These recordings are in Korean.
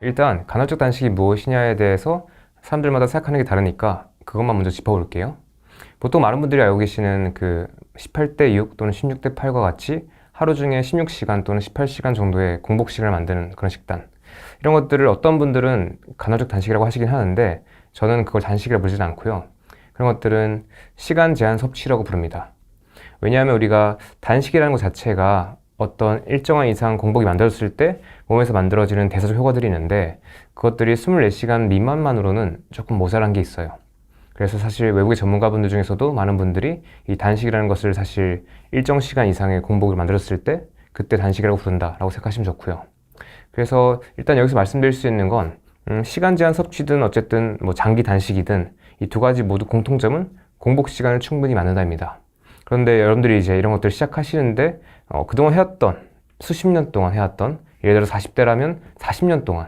일단 간헐적 단식이 무엇이냐에 대해서 사람들마다 생각하는 게 다르니까 그것만 먼저 짚어볼게요. 보통 많은 분들이 알고 계시는 그 18대 6 또는 16대 8과 같이 하루 중에 16시간 또는 18시간 정도의 공복 시간을 만드는 그런 식단, 이런 것들을 어떤 분들은 간헐적 단식이라고 하시긴 하는데 저는 그걸 단식이라고 부르진 않고요. 그런 것들은 시간 제한 섭취라고 부릅니다. 왜냐하면 우리가 단식이라는 것 자체가 어떤 일정한 이상 공복이 만들어졌을 때 몸에서 만들어지는 대사적 효과들이 있는데 그것들이 24시간 미만만으로는 조금 모자란 게 있어요. 그래서 사실 외국의 전문가분들 중에서도 많은 분들이 이 단식이라는 것을 사실 일정 시간 이상의 공복을 만들었을 때 그때 단식이라고 부른다라고 생각하시면 좋고요. 그래서 일단 여기서 말씀드릴 수 있는 건 시간 제한 섭취든 어쨌든 뭐 장기 단식이든 이 두 가지 모두 공통점은 공복 시간을 충분히 만든다입니다. 그런데 여러분들이 이제 이런 것들을 시작하시는데 그동안 해왔던 수십 년 동안 해왔던, 예를 들어 40대라면 40년 동안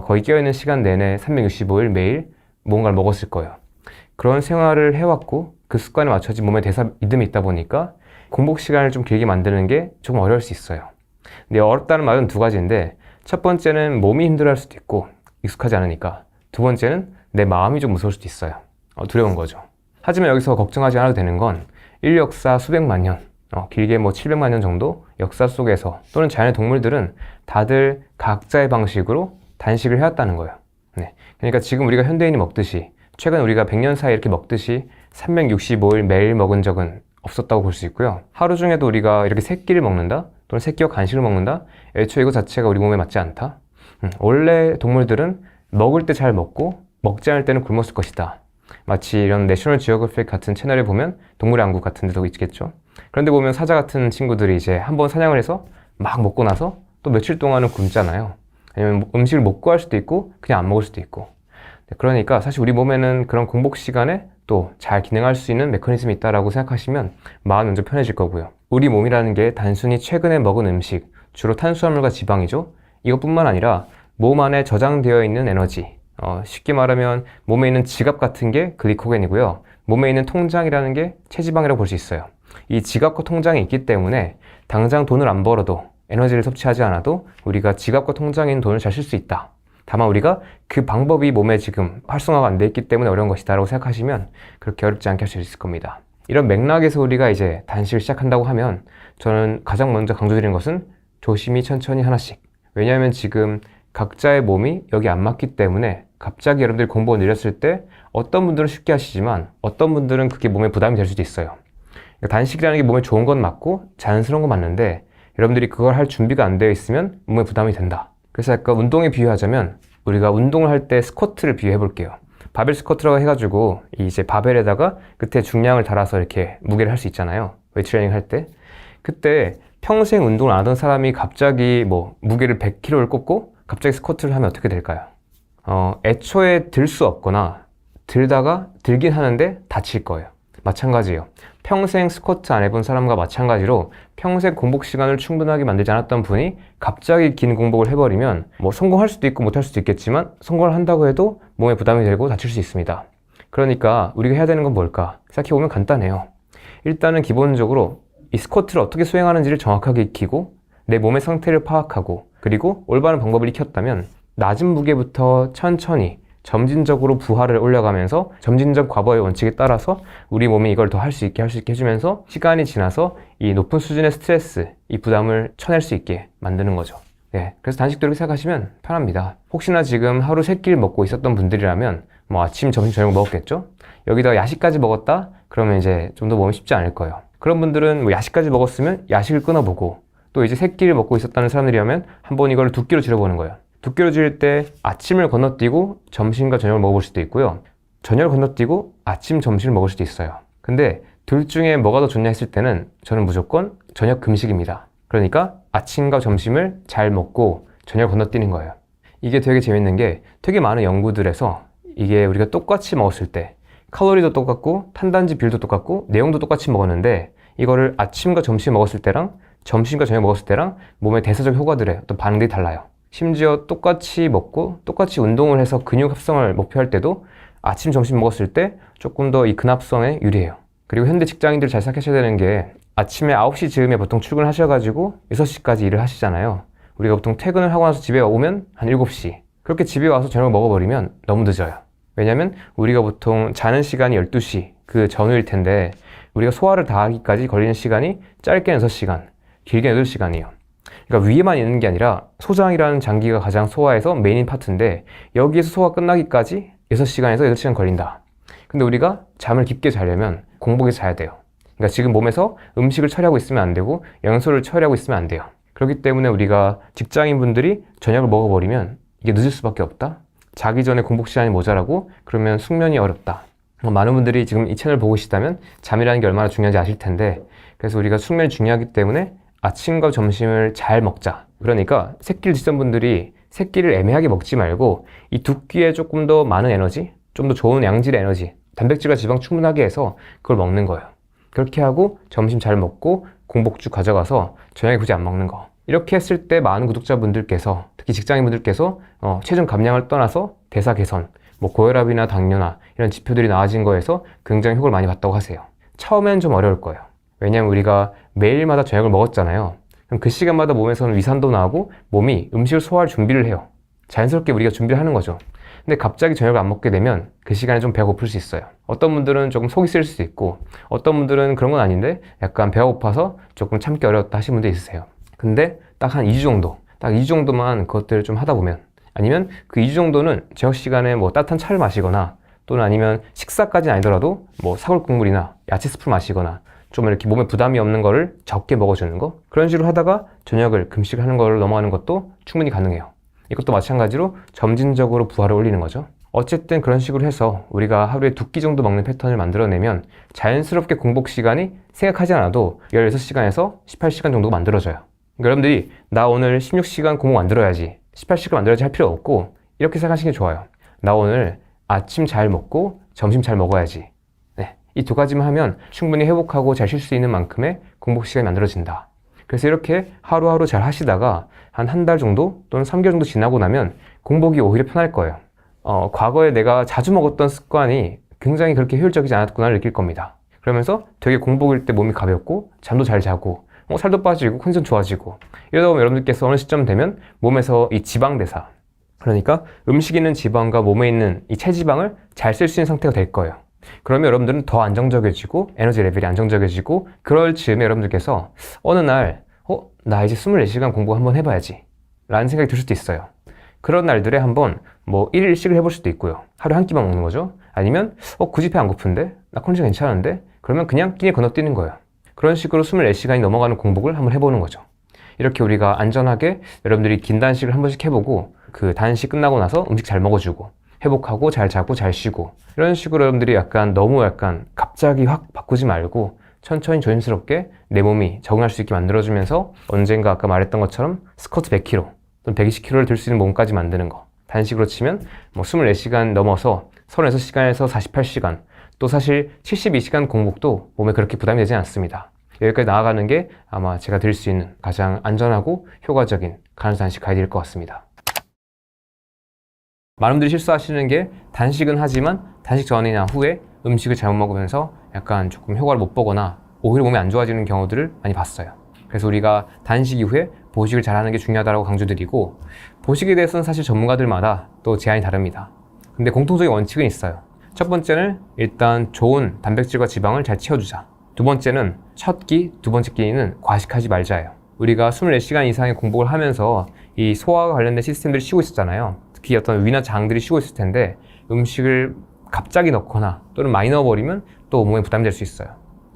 거의 깨어있는 시간 내내 365일 매일 뭔가를 먹었을 거예요. 그런 생활을 해왔고 그 습관에 맞춰진 몸의 대사 리듬이 있다 보니까 공복 시간을 좀 길게 만드는 게 조금 어려울 수 있어요. 근데 어렵다는 말은 두 가지인데, 첫 번째는 몸이 힘들어할 수도 있고 익숙하지 않으니까, 두 번째는 내 마음이 좀 무서울 수도 있어요. 두려운 거죠. 하지만 여기서 걱정하지 않아도 되는 건 인류 역사 수백만 년, 길게 뭐 700만 년 정도 역사 속에서 또는 자연의 동물들은 다들 각자의 방식으로 단식을 해왔다는 거예요. 네. 그러니까 지금 우리가 현대인이 먹듯이, 최근 우리가 100년 사이에 이렇게 먹듯이 365일 매일 먹은 적은 없었다고 볼 수 있고요. 하루 중에도 우리가 이렇게 세 끼를 먹는다 또는 세 끼와 간식을 먹는다, 애초에 이거 자체가 우리 몸에 맞지 않다. 원래 동물들은 먹을 때 잘 먹고 먹지 않을 때는 굶었을 것이다. 마치 이런 내셔널 지오그래픽 같은 채널에 보면 동물의 왕국 같은 데도 있겠죠. 그런데 보면 사자 같은 친구들이 이제 한번 사냥을 해서 막 먹고 나서 또 며칠 동안은 굶잖아요. 아니면 음식을 못 구할 수도 있고 그냥 안 먹을 수도 있고. 그러니까 사실 우리 몸에는 그런 공복 시간에 또 잘 기능할 수 있는 메커니즘이 있다라고 생각하시면 마음이 먼저 편해질 거고요. 우리 몸이라는 게 단순히 최근에 먹은 음식, 주로 탄수화물과 지방이죠. 이것뿐만 아니라 몸 안에 저장되어 있는 에너지, 쉽게 말하면 몸에 있는 지갑 같은 게 글리코겐이고요. 몸에 있는 통장이라는 게 체지방이라고 볼 수 있어요. 이 지갑과 통장이 있기 때문에 당장 돈을 안 벌어도, 에너지를 섭취하지 않아도 우리가 지갑과 통장에 있는 돈을 잘 쓸 수 있다. 다만 우리가 그 방법이 몸에 지금 활성화가 안 돼 있기 때문에 어려운 것이다 라고 생각하시면 그렇게 어렵지 않게 할 수 있을 겁니다. 이런 맥락에서 우리가 이제 단식을 시작한다고 하면 저는 가장 먼저 강조드리는 것은 조심히 천천히 하나씩. 왜냐하면 지금 각자의 몸이 여기 안 맞기 때문에 갑자기 여러분들이 공복을 늘렸을 때 어떤 분들은 쉽게 하시지만 어떤 분들은 그게 몸에 부담이 될 수도 있어요. 단식이라는 게 몸에 좋은 건 맞고 자연스러운 건 맞는데 여러분들이 그걸 할 준비가 안 되어 있으면 몸에 부담이 된다. 그래서 약간 운동에 비유하자면 우리가 운동을 할 때 스쿼트를 비유해 볼게요. 바벨 스쿼트라고 해가지고 이제 바벨에다가 끝에 중량을 달아서 이렇게 무게를 할 수 있잖아요. 웨이트 트레이닝 할 때. 그때 평생 운동을 안 하던 사람이 갑자기 뭐 무게를 100kg를 꽂고 갑자기 스쿼트를 하면 어떻게 될까요? 애초에 들 수 없거나 들다가 들긴 하는데 다칠 거예요. 마찬가지예요. 평생 스쿼트 안 해본 사람과 마찬가지로 평생 공복 시간을 충분하게 만들지 않았던 분이 갑자기 긴 공복을 해버리면 뭐 성공할 수도 있고 못할 수도 있겠지만 성공을 한다고 해도 몸에 부담이 되고 다칠 수 있습니다. 그러니까 우리가 해야 되는 건 뭘까? 생각해보면 간단해요. 일단은 기본적으로 이 스쿼트를 어떻게 수행하는지를 정확하게 익히고 내 몸의 상태를 파악하고 그리고 올바른 방법을 익혔다면 낮은 무게부터 천천히 점진적으로 부하를 올려가면서 점진적 과부하의 원칙에 따라서 우리 몸이 이걸 더 할 수 있게 해주면서 시간이 지나서 이 높은 수준의 스트레스, 이 부담을 쳐낼 수 있게 만드는 거죠. 네, 그래서 단식도 이렇게 생각하시면 편합니다. 혹시나 지금 하루 3끼를 먹고 있었던 분들이라면 뭐 아침, 점심, 저녁 먹었겠죠? 여기다가 야식까지 먹었다? 그러면 이제 좀 더 몸이 쉽지 않을 거예요. 그런 분들은 뭐 야식까지 먹었으면 야식을 끊어보고 또 이제 3끼를 먹고 있었다는 사람들이라면 한번 이걸 2끼로 줄여보는 거예요. 2끼로 줄일 때 아침을 건너뛰고 점심과 저녁을 먹어볼 수도 있고요. 저녁을 건너뛰고 아침, 점심을 먹을 수도 있어요. 근데 둘 중에 뭐가 더 좋냐 했을 때는 저는 무조건 저녁 금식입니다. 그러니까 아침과 점심을 잘 먹고 저녁을 건너뛰는 거예요. 이게 되게 재밌는 게 되게 많은 연구들에서 이게 우리가 똑같이 먹었을 때 칼로리도 똑같고 탄단지 비율도 똑같고 내용도 똑같이 먹었는데 이거를 아침과 점심 먹었을 때랑 점심과 저녁 먹었을 때랑 몸의 대사적 효과들의 어떤 반응들이 달라요. 심지어 똑같이 먹고 똑같이 운동을 해서 근육 합성을 목표할 때도 아침, 점심 먹었을 때 조금 더 이 근합성에 유리해요. 그리고 현대 직장인들 잘 생각하셔야 되는 게 아침에 9시 즈음에 보통 출근하셔가지고 6시까지 일을 하시잖아요. 우리가 보통 퇴근을 하고 나서 집에 오면 한 7시, 그렇게 집에 와서 저녁을 먹어버리면 너무 늦어요. 왜냐면 우리가 보통 자는 시간이 12시 그 전후일 텐데 우리가 소화를 다 하기까지 걸리는 시간이 짧게는 6시간, 길게는 8시간이에요. 그러니까 위에만 있는 게 아니라 소장이라는 장기가 가장 소화에서 메인 파트인데 여기에서 소화 끝나기까지 6시간에서 8시간 걸린다. 근데 우리가 잠을 깊게 자려면 공복에서 자야 돼요. 그러니까 지금 몸에서 음식을 처리하고 있으면 안 되고 영양소를 처리하고 있으면 안 돼요. 그렇기 때문에 우리가 직장인분들이 저녁을 먹어버리면 이게 늦을 수밖에 없다. 자기 전에 공복 시간이 모자라고 그러면 숙면이 어렵다. 많은 분들이 지금 이 채널 보고 계시다면 잠이라는 게 얼마나 중요한지 아실 텐데 그래서 우리가 숙면이 중요하기 때문에 아침과 점심을 잘 먹자. 그러니까 새끼를 드시던 분들이 새끼를 애매하게 먹지 말고 이 두 끼에 조금 더 많은 에너지, 좀 더 좋은 양질의 에너지, 단백질과 지방 충분하게 해서 그걸 먹는 거예요. 그렇게 하고 점심 잘 먹고 공복주 가져가서 저녁에 굳이 안 먹는 거. 이렇게 했을 때 많은 구독자분들께서 특히 직장인분들께서 체중 감량을 떠나서 대사 개선, 뭐 고혈압이나 당뇨나 이런 지표들이 나아진 거에서 굉장히 효과를 많이 봤다고 하세요. 처음엔 좀 어려울 거예요. 왜냐면 우리가 매일마다 저녁을 먹었잖아요. 그럼 그 시간마다 몸에서는 위산도 나오고 몸이 음식을 소화할 준비를 해요. 자연스럽게 우리가 준비를 하는 거죠. 근데 갑자기 저녁을 안 먹게 되면 그 시간에 좀 배가 고플 수 있어요. 어떤 분들은 조금 속이 쓰일 수도 있고 어떤 분들은 그런 건 아닌데 약간 배가 고파서 조금 참기 어려웠다 하시는 분도 있으세요. 근데 딱 한 2주 정도, 딱 2주 정도만 그것들을 좀 하다 보면 아니면 그 2주 정도는 저녁 시간에 뭐 따뜻한 차를 마시거나 또는 아니면 식사까지는 아니더라도 뭐 사골 국물이나 야채 스프를 마시거나 좀 이렇게 몸에 부담이 없는 거를 적게 먹어주는 거 그런 식으로 하다가 저녁을 금식하는 거를 넘어가는 것도 충분히 가능해요. 이것도 마찬가지로 점진적으로 부하를 올리는 거죠. 어쨌든 그런 식으로 해서 우리가 하루에 2끼 정도 먹는 패턴을 만들어내면 자연스럽게 공복 시간이 생각하지 않아도 16시간에서 18시간 정도가 만들어져요. 그러니까 여러분들이 나 오늘 16시간 공복 만들어야지 18시간 만들어야지 할 필요 없고 이렇게 생각하시는 게 좋아요. 나 오늘 아침 잘 먹고 점심 잘 먹어야지. 네, 이 두 가지만 하면 충분히 회복하고 잘 쉴 수 있는 만큼의 공복 시간이 만들어진다. 그래서 이렇게 하루하루 잘 하시다가 한 달 정도 또는 3개월 정도 지나고 나면 공복이 오히려 편할 거예요. 과거에 내가 자주 먹었던 습관이 굉장히 그렇게 효율적이지 않았구나를 느낄 겁니다. 그러면서 되게 공복일 때 몸이 가볍고 잠도 잘 자고 살도 빠지고 컨디션 좋아지고 이러다 보면 여러분들께서 어느 시점 되면 몸에서 이 지방대사 그러니까 음식에 있는 지방과 몸에 있는 이 체지방을 잘 쓸 수 있는 상태가 될 거예요. 그러면 여러분들은 더 안정적이어지고 에너지 레벨이 안정적이어지고 그럴 즈음에 여러분들께서 어느 날 나 이제 24시간 공부 한번 해봐야지 라는 생각이 들 수도 있어요. 그런 날들에 한번 뭐 1일씩을 해볼 수도 있고요. 하루에 한 끼만 먹는 거죠. 아니면 굳이 배 안 고픈데? 나 컨디션 괜찮은데? 그러면 그냥 끼니 건너뛰는 거예요. 그런 식으로 24시간이 넘어가는 공복을 한번 해보는 거죠. 이렇게 우리가 안전하게 여러분들이 긴 단식을 한 번씩 해보고 그 단식 끝나고 나서 음식 잘 먹어주고 회복하고 잘 자고 잘 쉬고 이런 식으로 여러분들이 너무 갑자기 확 바꾸지 말고 천천히 조심스럽게 내 몸이 적응할 수 있게 만들어주면서 언젠가 아까 말했던 것처럼 스쿼트 100kg 또는 120kg를 들 수 있는 몸까지 만드는 거. 단식으로 치면 뭐 24시간 넘어서 36시간에서 48시간 또 사실 72시간 공복도 몸에 그렇게 부담이 되지 않습니다. 여기까지 나아가는 게 아마 제가 드릴 수 있는 가장 안전하고 효과적인 간헐 단식 가이드일 것 같습니다. 많은 분들이 실수하시는 게 단식은 하지만 단식 전이나 후에 음식을 잘못 먹으면서 약간 조금 효과를 못 보거나 오히려 몸이 안 좋아지는 경우들을 많이 봤어요. 그래서 우리가 단식 이후에 보식을 잘하는 게 중요하다고 강조드리고 보식에 대해서는 사실 전문가들마다 또 제한이 다릅니다. 근데 공통적인 원칙은 있어요. 첫 번째는 일단 좋은 단백질과 지방을 잘 채워주자. 두 번째는 첫 끼, 두 번째 끼니는 과식하지 말자예요. 우리가 24시간 이상의 공복을 하면서 이 소화와 관련된 시스템들이 쉬고 있었잖아요. 특히 어떤 위나 장들이 쉬고 있을 텐데 음식을 갑자기 넣거나 또는 많이 넣어버리면 또 몸에 부담이 될 수 있어요.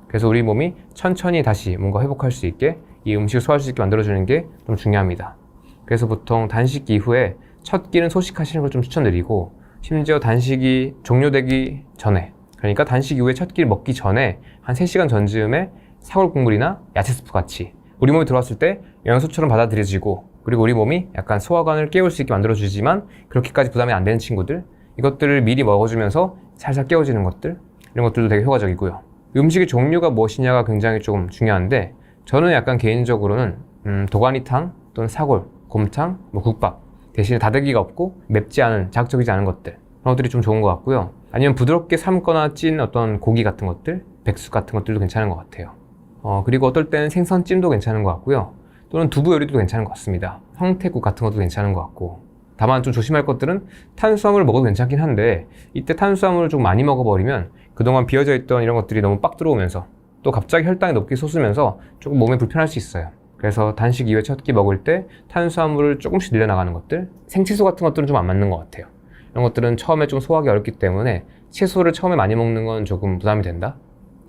그래서 우리 몸이 천천히 다시 뭔가 회복할 수 있게 이 음식을 소화할 수 있게 만들어주는 게 좀 중요합니다. 그래서 보통 단식 이후에 첫 끼는 소식하시는 걸 좀 추천드리고 심지어 단식이 종료되기 전에 그러니까 단식 이후에 첫 끼를 먹기 전에 한 3시간 전쯤에 사골 국물이나 야채 스프 같이 우리 몸에 들어왔을 때 영양소처럼 받아들여지고 그리고 우리 몸이 약간 소화관을 깨울 수 있게 만들어주지만 그렇게까지 부담이 안 되는 친구들 이것들을 미리 먹어주면서 살살 깨워지는 것들 이런 것들도 되게 효과적이고요. 음식의 종류가 무엇이냐가 굉장히 조금 중요한데 저는 약간 개인적으로는 도가니탕 또는 사골, 곰탕, 국밥 대신에 다대기가 없고 맵지 않은 자극적이지 않은 것들 그런 것들이 좀 좋은 것 같고요. 아니면 부드럽게 삶거나 찐 어떤 고기 같은 것들 백숙 같은 것들도 괜찮은 것 같아요. 그리고 어떨 때는 생선찜도 괜찮은 것 같고요. 또는 두부 요리도 괜찮은 것 같습니다. 황태국 같은 것도 괜찮은 것 같고 다만 좀 조심할 것들은 탄수화물을 먹어도 괜찮긴 한데 이때 탄수화물을 좀 많이 먹어버리면 그동안 비어져 있던 이런 것들이 너무 빡 들어오면서 또 갑자기 혈당이 높게 솟으면서 조금 몸에 불편할 수 있어요. 그래서 단식 이후에 첫 끼 먹을 때 탄수화물을 조금씩 늘려나가는 것들, 생채소 같은 것들은 좀 안 맞는 것 같아요. 이런 것들은 처음에 좀 소화하기 어렵기 때문에 채소를 처음에 많이 먹는 건 조금 부담이 된다.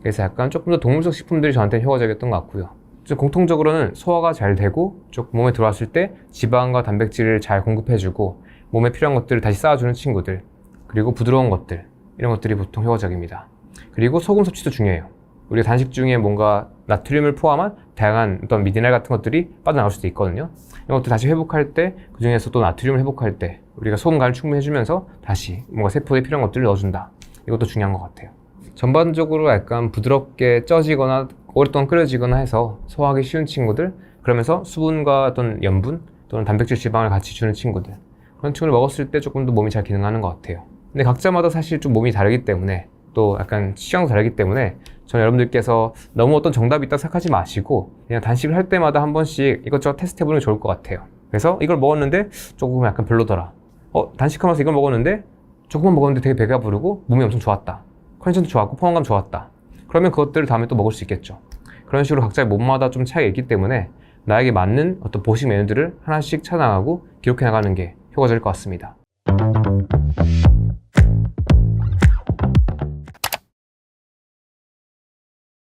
그래서 약간 조금 더 동물적 식품들이 저한테는 효과적이었던 것 같고요. 공통적으로는 소화가 잘 되고 조금 몸에 들어왔을 때 지방과 단백질을 잘 공급해주고 몸에 필요한 것들을 다시 쌓아주는 친구들, 그리고 부드러운 것들, 이런 것들이 보통 효과적입니다. 그리고 소금 섭취도 중요해요. 우리가 단식 중에 뭔가 나트륨을 포함한 다양한 어떤 미네랄 같은 것들이 빠져나갈 수도 있거든요. 이런 것들 다시 회복할 때, 그 중에서 또 나트륨을 회복할 때 우리가 소금 간을 충분히 해주면서 다시 뭔가 세포에 필요한 것들을 넣어준다. 이것도 중요한 것 같아요. 전반적으로 약간 부드럽게 쪄지거나 오랫동안 끓여지거나 해서 소화하기 쉬운 친구들, 그러면서 수분과 어떤 염분 또는 단백질 지방을 같이 주는 친구들, 그런 친구를 먹었을 때 조금 더 몸이 잘 기능하는 것 같아요. 근데 각자마다 사실 좀 몸이 다르기 때문에 또 약간 취향도 다르기 때문에 저는 여러분들께서 너무 어떤 정답이 있다고 생각하지 마시고 그냥 단식을 할 때마다 한 번씩 이것저것 테스트 해보는 게 좋을 것 같아요. 그래서 이걸 먹었는데 조금 약간 별로더라. 단식하면서 이걸 먹었는데 조금만 먹었는데 되게 배가 부르고 몸이 엄청 좋았다. 컨디션도 좋았고 포만감 좋았다. 그러면 그것들을 다음에 또 먹을 수 있겠죠. 그런 식으로 각자의 몸마다 좀 차이가 있기 때문에 나에게 맞는 어떤 보식 메뉴들을 하나씩 찾아나가고 기록해 나가는 게 효과적일 것 같습니다.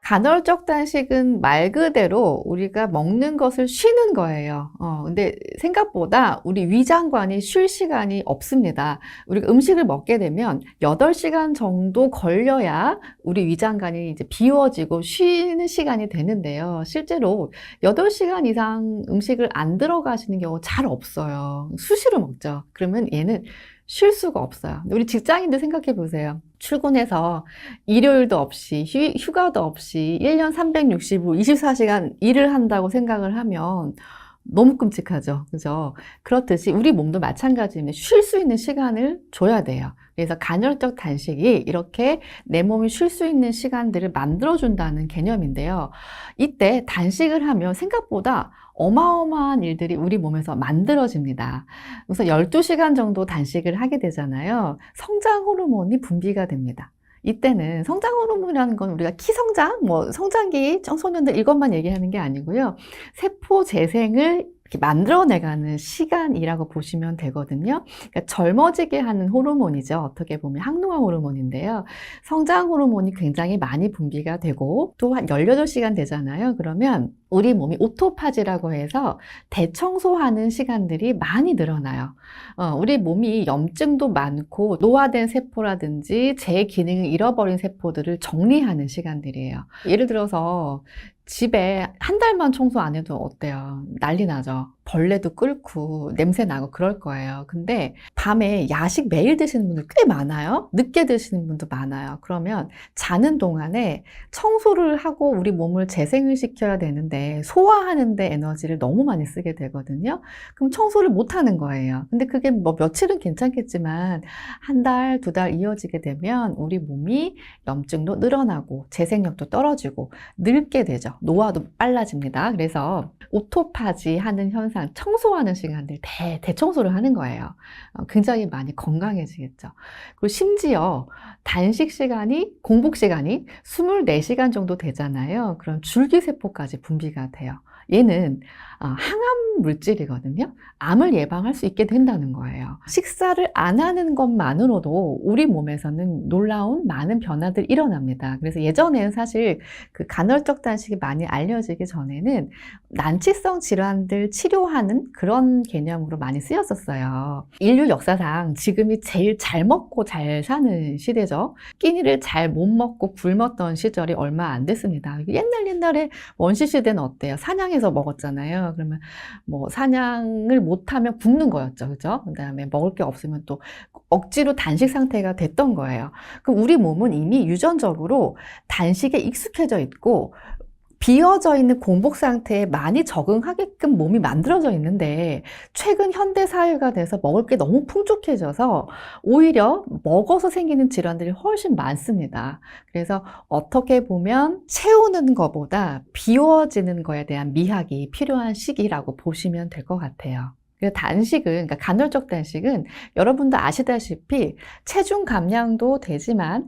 간헐적 단식은 말 그대로 우리가 먹는 것을 쉬는 거예요. 근데 생각보다 우리 위장관이 쉴 시간이 없습니다. 우리가 음식을 먹게 되면 8시간 정도 걸려야 우리 위장관이 이제 비워지고 쉬는 시간이 되는데요. 실제로 8시간 이상 음식을 안 들어가시는 경우 잘 없어요. 수시로 먹죠. 그러면 얘는 쉴 수가 없어요. 우리 직장인들 생각해 보세요. 출근해서 일요일도 없이 휴가도 없이 1년 365, 24시간 일을 한다고 생각을 하면 너무 끔찍하죠. 그죠? 그렇듯이 우리 몸도 마찬가지입니다. 쉴 수 있는 시간을 줘야 돼요. 그래서 간헐적 단식이 이렇게 내 몸이 쉴 수 있는 시간들을 만들어준다는 개념인데요. 이때 단식을 하면 생각보다 어마어마한 일들이 우리 몸에서 만들어집니다. 그래서 12시간 정도 단식을 하게 되잖아요. 성장 호르몬이 분비가 됩니다. 이때는 성장 호르몬이라는 건 우리가 키 성장, 성장기 청소년들 이것만 얘기하는 게 아니고요. 세포 재생을 이렇게 만들어내가는 시간이라고 보시면 되거든요. 그러니까 젊어지게 하는 호르몬이죠. 어떻게 보면 항노화 호르몬인데요. 성장 호르몬이 굉장히 많이 분비가 되고 또 한 18시간 되잖아요. 그러면 우리 몸이 오토파지라고 해서 대청소하는 시간들이 많이 늘어나요. 우리 몸이 염증도 많고 노화된 세포라든지 제 기능을 잃어버린 세포들을 정리하는 시간들이에요. 예를 들어서 집에 한 달만 청소 안 해도 어때요? 난리 나죠. 벌레도 끓고 냄새 나고 그럴 거예요. 근데 밤에 야식 매일 드시는 분들 꽤 많아요. 늦게 드시는 분도 많아요. 그러면 자는 동안에 청소를 하고 우리 몸을 재생을 시켜야 되는데 소화하는 데 에너지를 너무 많이 쓰게 되거든요. 그럼 청소를 못 하는 거예요. 근데 그게 며칠은 괜찮겠지만 한 달, 2달 이어지게 되면 우리 몸이 염증도 늘어나고 재생력도 떨어지고 늙게 되죠. 노화도 빨라집니다. 그래서 오토파지 하는 현상, 청소하는 시간들 대청소를 하는 거예요. 굉장히 많이 건강해지겠죠. 그리고 심지어 단식 시간이, 공복 시간이 24시간 정도 되잖아요. 그럼 줄기세포까지 분비가 돼요. 얘는 항암 물질이거든요. 암을 예방할 수 있게 된다는 거예요. 식사를 안 하는 것만으로도 우리 몸에서는 놀라운 많은 변화들이 일어납니다. 그래서 예전에는 사실 그 간헐적 단식이 많이 알려지기 전에는 난치성 질환들 치료하는 그런 개념으로 많이 쓰였었어요. 인류 역사상 지금이 제일 잘 먹고 잘 사는 시대죠. 끼니를 잘 못 먹고 굶었던 시절이 얼마 안 됐습니다. 옛날에 원시 시대는 어때요? 사냥해서 먹었잖아요. 그러면 사냥을 못하면 굶는 거였죠. 그죠? 그 다음에 먹을 게 없으면 또 억지로 단식 상태가 됐던 거예요. 그럼 우리 몸은 이미 유전적으로 단식에 익숙해져 있고 비어져 있는 공복 상태에 많이 적응하게끔 몸이 만들어져 있는데 최근 현대 사회가 돼서 먹을 게 너무 풍족해져서 오히려 먹어서 생기는 질환들이 훨씬 많습니다. 그래서 어떻게 보면 채우는 것보다 비워지는 거에 대한 미학이 필요한 시기라고 보시면 될 것 같아요. 그래서 단식은, 그러니까 간헐적 단식은 여러분도 아시다시피 체중 감량도 되지만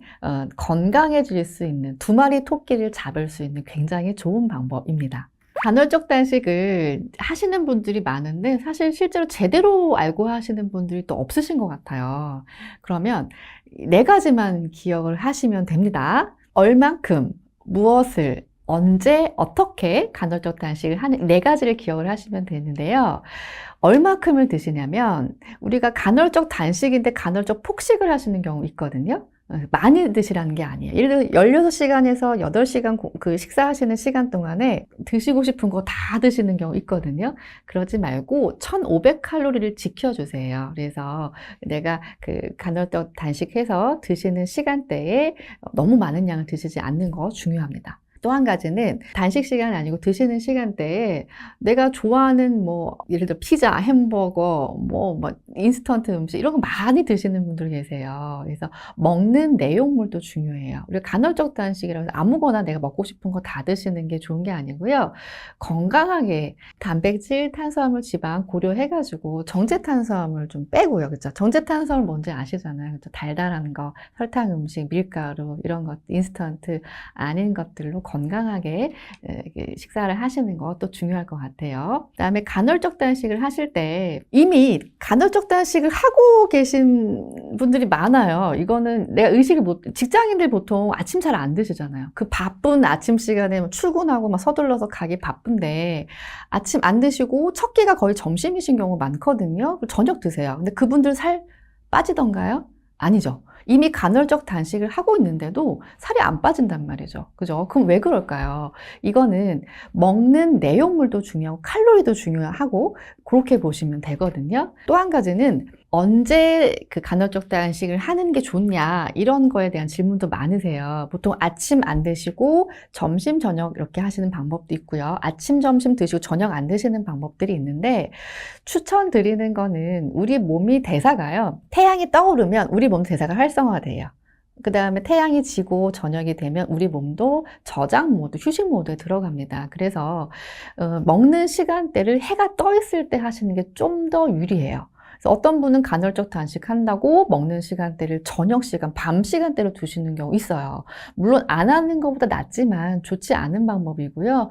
건강해질 수 있는 두 마리 토끼를 잡을 수 있는 굉장히 좋은 방법입니다. 간헐적 단식을 하시는 분들이 많은데 사실 실제로 제대로 알고 하시는 분들이 또 없으신 것 같아요. 그러면 네 가지만 기억을 하시면 됩니다. 얼만큼, 무엇을, 언제, 어떻게 간헐적 단식을 하는 네 가지를 기억을 하시면 되는데요. 얼마큼을 드시냐면 우리가 간헐적 단식인데 간헐적 폭식을 하시는 경우 있거든요. 많이 드시라는 게 아니에요. 예를 들어 16시간에서 8시간 그 식사하시는 시간 동안에 드시고 싶은 거 다 드시는 경우 있거든요. 그러지 말고 1500칼로리를 지켜주세요. 그래서 내가 그 간헐적 단식해서 드시는 시간대에 너무 많은 양을 드시지 않는 거 중요합니다. 또 한 가지는 단식 시간이 아니고 드시는 시간대에 내가 좋아하는 뭐 예를 들어 피자, 햄버거, 뭐 인스턴트 음식 이런 거 많이 드시는 분들 계세요. 그래서 먹는 내용물도 중요해요. 우리가 간헐적 단식이라고 해서 아무거나 내가 먹고 싶은 거 다 드시는 게 좋은 게 아니고요. 건강하게 단백질, 탄수화물, 지방 고려해가지고 정제 탄수화물 좀 빼고요. 그렇죠? 정제 탄수화물 뭔지 아시잖아요. 그렇죠? 달달한 거, 설탕 음식, 밀가루 이런 것, 인스턴트 아닌 것들로 건강하게 식사를 하시는 것도 중요할 것 같아요. 그다음에 간헐적 단식을 하실 때 이미 간헐적 단식을 하고 계신 분들이 많아요. 이거는 내가 의식을 직장인들 보통 아침 잘 안 드시잖아요. 그 바쁜 아침 시간에 출근하고 막 서둘러서 가기 바쁜데 아침 안 드시고 첫 끼가 거의 점심이신 경우 많거든요. 저녁 드세요. 근데 그분들 살 빠지던가요? 아니죠. 이미 간헐적 단식을 하고 있는데도 살이 안 빠진단 말이죠. 그죠? 그럼 왜 그럴까요? 이거는 먹는 내용물도 중요하고 칼로리도 중요하고 그렇게 보시면 되거든요. 또 한 가지는 언제 그 간헐적 단식을 하는 게 좋냐 이런 거에 대한 질문도 많으세요. 보통 아침 안 드시고 점심, 저녁 이렇게 하시는 방법도 있고요. 아침, 점심 드시고 저녁 안 드시는 방법들이 있는데 추천드리는 거는 우리 몸이 대사가요. 태양이 떠오르면 우리 몸 대사가 활성화돼요. 그 다음에 태양이 지고 저녁이 되면 우리 몸도 저장 모드, 휴식 모드에 들어갑니다. 그래서 먹는 시간대를 해가 떠 있을 때 하시는 게 좀 더 유리해요. 그래서 어떤 분은 간헐적 단식한다고 먹는 시간대를 저녁 시간, 밤 시간대로 두시는 경우 있어요. 물론 안 하는 것보다 낫지만 좋지 않은 방법이고요.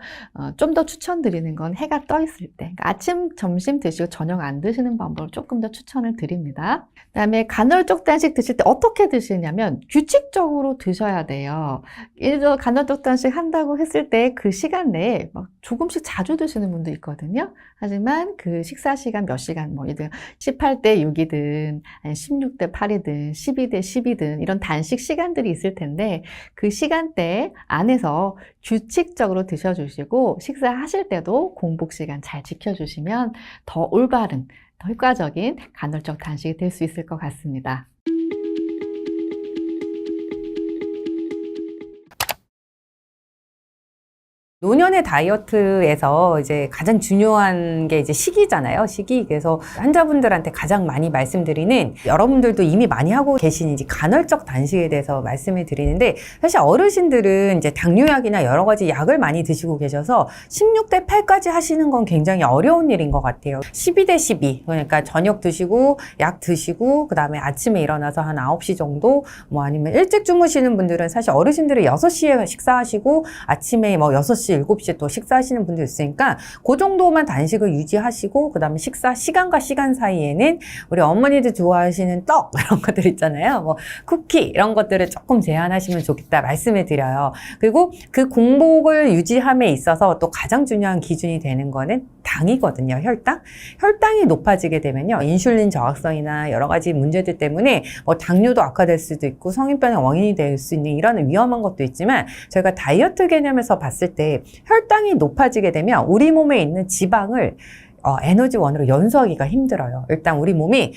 좀 더 추천드리는 건 해가 떠 있을 때. 그러니까 아침, 점심 드시고 저녁 안 드시는 방법을 조금 더 추천을 드립니다. 그다음에 간헐적 단식 드실 때 어떻게 드시냐면 규칙적으로 드셔야 돼요. 예를 들어 간헐적 단식 한다고 했을 때 그 시간 내에 막 조금씩 자주 드시는 분도 있거든요. 하지만 그 식사 시간 몇 시간, 뭐 예를 들어 18대 6이든 16대 8이든 12대 10이든 이런 단식 시간들이 있을 텐데 그 시간대 안에서 규칙적으로 드셔주시고 식사하실 때도 공복 시간 잘 지켜주시면 더 올바른, 더 효과적인 간헐적 단식이 될 수 있을 것 같습니다. 노년의 다이어트에서 이제 가장 중요한 게 이제 시기잖아요. 시기. 그래서 환자분들한테 가장 많이 말씀드리는, 여러분들도 이미 많이 하고 계신 이제 간헐적 단식에 대해서 말씀을 드리는데, 사실 어르신들은 이제 당뇨약이나 여러 가지 약을 많이 드시고 계셔서 16대 8까지 하시는 건 굉장히 어려운 일인 것 같아요. 12대 12. 그러니까 저녁 드시고 약 드시고 그다음에 아침에 일어나서 한 9시 정도, 뭐 아니면 일찍 주무시는 분들은 사실 어르신들이 6시에 식사하시고 아침에 뭐 6시 7시에 또 식사하시는 분들 있으니까 그 정도만 단식을 유지하시고 그다음에 식사 시간과 시간 사이에는 우리 어머니들 좋아하시는 떡 이런 것들 있잖아요. 뭐 쿠키 이런 것들을 조금 제한하시면 좋겠다 말씀을 드려요. 그리고 그 공복을 유지함에 있어서 또 가장 중요한 기준이 되는 거는 당이거든요. 혈당. 혈당이 높아지게 되면요. 인슐린 저하성이나 여러 가지 문제들 때문에 뭐 당뇨도 악화될 수도 있고 성인병의 원인이 될 수 있는 이런 위험한 것도 있지만, 저희가 다이어트 개념에서 봤을 때 혈당이 높아지게 되면 우리 몸에 있는 지방을 에너지원으로 연소하기가 힘들어요. 일단 우리 몸이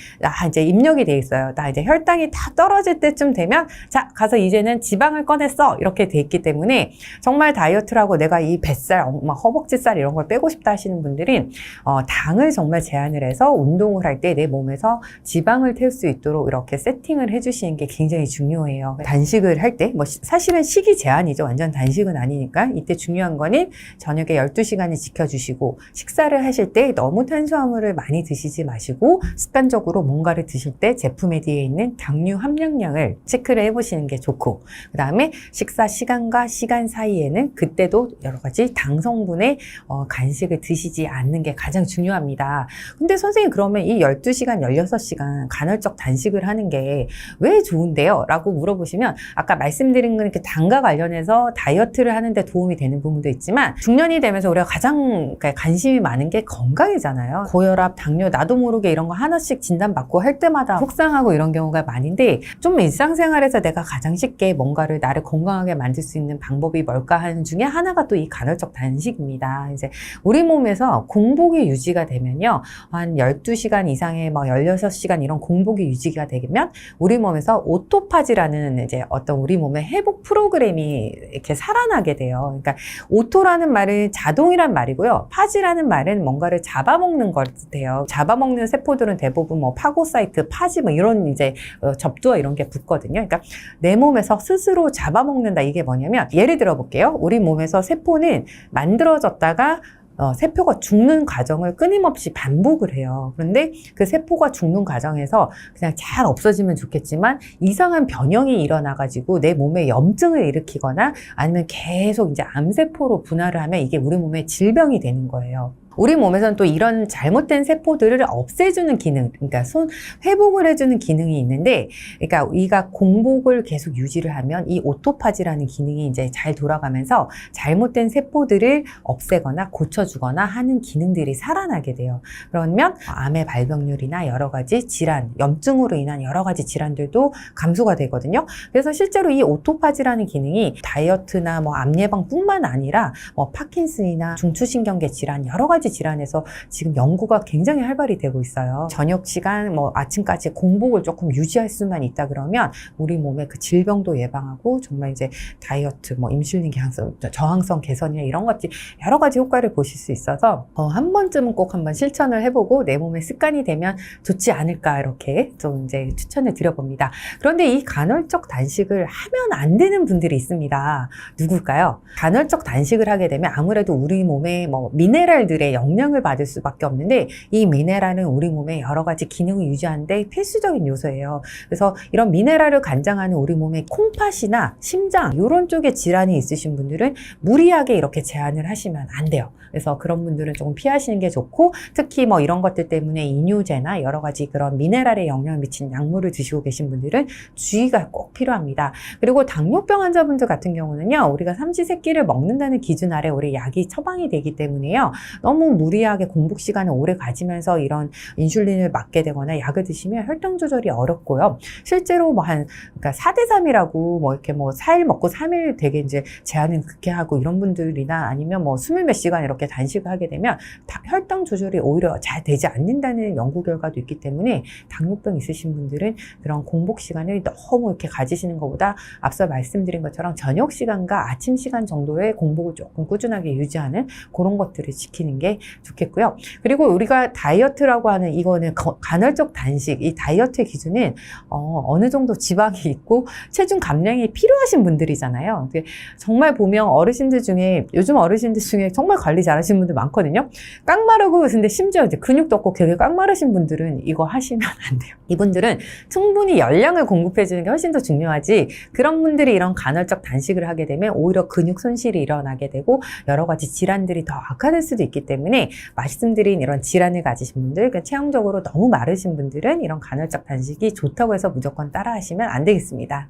이제 입력이 돼 있어요. 나 이제 혈당이 다 떨어질 때쯤 되면 자 가서 이제는 지방을 꺼냈어 이렇게 돼 있기 때문에, 정말 다이어트라고 내가 이 뱃살, 허벅지살 이런 걸 빼고 싶다 하시는 분들은 당을 정말 제한을 해서 운동을 할 때 내 몸에서 지방을 태울 수 있도록 이렇게 세팅을 해주시는 게 굉장히 중요해요. 단식을 할 때 뭐 사실은 시기 제한이죠. 완전 단식은 아니니까 이때 중요한 거는 저녁에 12시간을 지켜주시고 식사를 하실 때 너무 탄수화물을 많이 드시지 마시고 습관적으로 뭔가를 드실 때 제품에 뒤에 있는 당류 함량량을 체크를 해보시는 게 좋고, 그 다음에 식사 시간과 시간 사이에는 그때도 여러 가지 당 성분의 간식을 드시지 않는 게 가장 중요합니다. 근데 선생님, 그러면 이 12시간, 16시간 간헐적 단식을 하는 게 왜 좋은데요? 라고 물어보시면, 아까 말씀드린 건 그 당과 관련해서 다이어트를 하는데 도움이 되는 부분도 있지만, 중년이 되면서 우리가 가장 관심이 많은 게 건강이잖아요. 고혈압, 당뇨, 나도 모르게 이런 거 하나씩 진단받고 할 때마다 속상하고 이런 경우가 많은데, 좀 일상생활에서 내가 가장 쉽게 뭔가를 나를 건강하게 만들 수 있는 방법이 뭘까 하는 중에 하나가 또 이 간헐적 단식입니다. 이제 우리 몸에서 공복이 유지가 되면요, 한 12시간 이상의 16시간 이런 공복이 유지가 되면 우리 몸에서 오토파지라는 이제 어떤 우리 몸의 회복 프로그램이 이렇게 살아나게 돼요. 그러니까 오토라는 말은 자동이란 말이고요. 파지라는 말은 뭔가를 잡아먹는 걸 뜻해요. 잡아먹는 세포들은 대부분 파고사이트, 파지 이런 이제 접두어 이런 게 붙거든요. 그러니까 내 몸에서 스스로 잡아먹는다. 이게 뭐냐면, 예를 들어 볼게요. 우리 몸에서 세포는 만들어졌다가 세포가 죽는 과정을 끊임없이 반복을 해요. 그런데 그 세포가 죽는 과정에서 그냥 잘 없어지면 좋겠지만 이상한 변형이 일어나가지고 내 몸에 염증을 일으키거나 아니면 계속 이제 암세포로 분할을 하면 이게 우리 몸에 질병이 되는 거예요. 우리 몸에서는 또 이런 잘못된 세포들을 없애주는 기능, 그러니까 회복을 해주는 기능이 있는데, 그러니까 우리가 공복을 계속 유지를 하면 이 오토파지라는 기능이 이제 잘 돌아가면서 잘못된 세포들을 없애거나 고쳐주거나 하는 기능들이 살아나게 돼요. 그러면 암의 발병률이나 여러 가지 질환, 염증으로 인한 여러 가지 질환들도 감소가 되거든요. 그래서 실제로 이 오토파지라는 기능이 다이어트나 암 예방뿐만 아니라 파킨슨이나 중추신경계 질환, 여러 가지 질환에서 지금 연구가 굉장히 활발히 되고 있어요. 저녁 시간, 아침까지 공복을 조금 유지할 수만 있다 그러면 우리 몸의 그 질병도 예방하고 정말 이제 다이어트, 인슐린 저항성 개선이나 이런 것들 여러 가지 효과를 보실 수 있어서 한 번쯤은 꼭 한번 실천을 해보고 내 몸의 습관이 되면 좋지 않을까, 이렇게 좀 이제 추천을 드려봅니다. 그런데 이 간헐적 단식을 하면 안 되는 분들이 있습니다. 누굴까요? 간헐적 단식을 하게 되면 아무래도 우리 몸에 미네랄들의 영향을 받을 수밖에 없는데, 이 미네랄은 우리 몸의 여러 가지 기능을 유지하는데 필수적인 요소예요. 그래서 이런 미네랄을 관장하는 우리 몸의 콩팥이나 심장 이런 쪽에 질환이 있으신 분들은 무리하게 이렇게 제한을 하시면 안 돼요. 그래서 그런 분들은 조금 피하시는 게 좋고, 특히 이런 것들 때문에 이뇨제나 여러 가지 그런 미네랄에 영향을 미치는 약물을 드시고 계신 분들은 주의가 꼭 필요합니다. 그리고 당뇨병 환자분들 같은 경우는요, 우리가 삼시세끼를 먹는다는 기준 아래 우리 약이 처방이 되기 때문에요, 너무 무리하게 공복 시간을 오래 가지면서 이런 인슐린을 맞게 되거나 약을 드시면 혈당 조절이 어렵고요. 실제로 그러니까 4대3이라고 이렇게 4일 먹고 3일 되게 이제 제한을 그렇게 하고 이런 분들이나 아니면 20 몇 시간 이렇게 단식을 하게 되면 혈당 조절이 오히려 잘 되지 않는다는 연구 결과도 있기 때문에 당뇨병 있으신 분들은 그런 공복 시간을 너무 이렇게 가지시는 것보다 앞서 말씀드린 것처럼 저녁 시간과 아침 시간 정도의 공복을 조금 꾸준하게 유지하는 그런 것들을 지키는 게 좋겠고요. 그리고 우리가 다이어트라고 하는 이거는 간헐적 단식, 이 다이어트의 기준은 어느 정도 지방이 있고 체중 감량이 필요하신 분들이잖아요. 정말 보면 요즘 어르신들 중에 정말 관리 잘하시는 분들 많거든요. 깡마르고, 근데 심지어 이제 근육도 없고 되게 깡마르신 분들은 이거 하시면 안 돼요. 이분들은 충분히 열량을 공급해주는 게 훨씬 더 중요하지, 그런 분들이 이런 간헐적 단식을 하게 되면 오히려 근육 손실이 일어나게 되고 여러 가지 질환들이 더 악화될 수도 있기 때문에, 말씀드린 이런 질환을 가지신 분들, 체형적으로 너무 마르신 분들은 이런 간헐적 단식이 좋다고 해서 무조건 따라 하시면 안 되겠습니다.